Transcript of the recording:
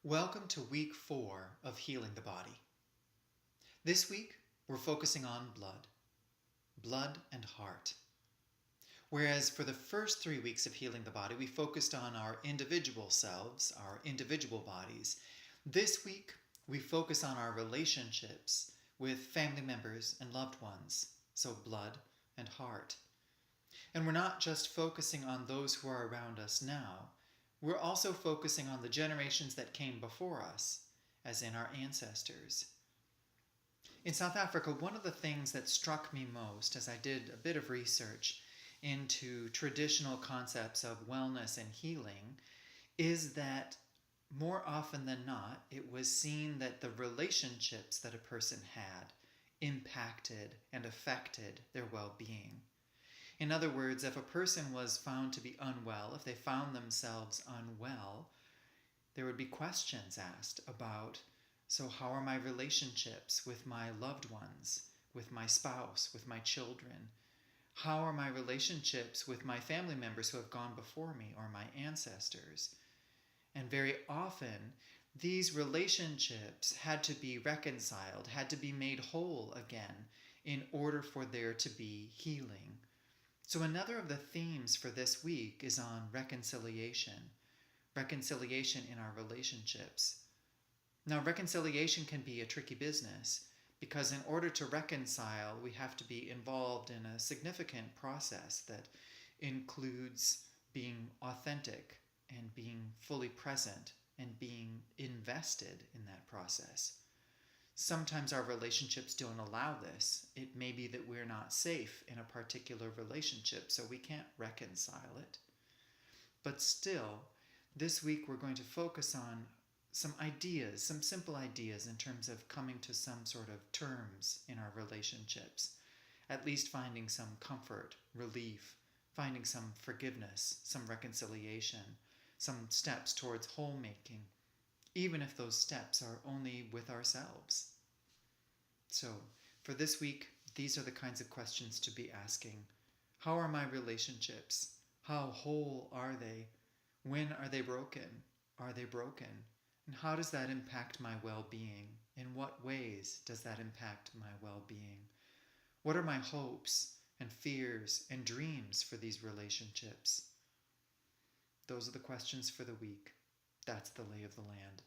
Welcome to week 4 of Healing the Body. This week, we're focusing on blood and heart. Whereas for the first 3 weeks of Healing the Body, we focused on our individual selves, our individual bodies. This week, we focus on our relationships with family members and loved ones, so blood and heart. And we're not just focusing on those who are around us now, we're also focusing on the generations that came before us, as in our ancestors. In South Africa, one of the things that struck me most as I did a bit of research into traditional concepts of wellness and healing is that more often than not, it was seen that the relationships that a person had impacted and affected their well-being. In other words, if a person was found to be unwell, if they found themselves unwell, there would be questions asked about, so how are my relationships with my loved ones, with my spouse, with my children? How are my relationships with my family members who have gone before me or my ancestors? And very often, these relationships had to be reconciled, had to be made whole again in order for there to be healing. So another of the themes for this week is on reconciliation in our relationships. Now, reconciliation can be a tricky business because in order to reconcile, we have to be involved in a significant process that includes being authentic and being fully present and being invested in that process. Sometimes our relationships don't allow this. It may be that we're not safe in a particular relationship, so we can't reconcile it. But still, this week we're going to focus on some ideas, some simple ideas in terms of coming to some sort of terms in our relationships. At least finding some comfort, relief, finding some forgiveness, some reconciliation, some steps towards whole making, even if those steps are only with ourselves. So, for this week, these are the kinds of questions to be asking. How are my relationships? How whole are they? When are they broken? Are they broken? And how does that impact my well-being? In what ways does that impact my well-being? What are my hopes and fears and dreams for these relationships? Those are the questions for the week. That's the lay of the land.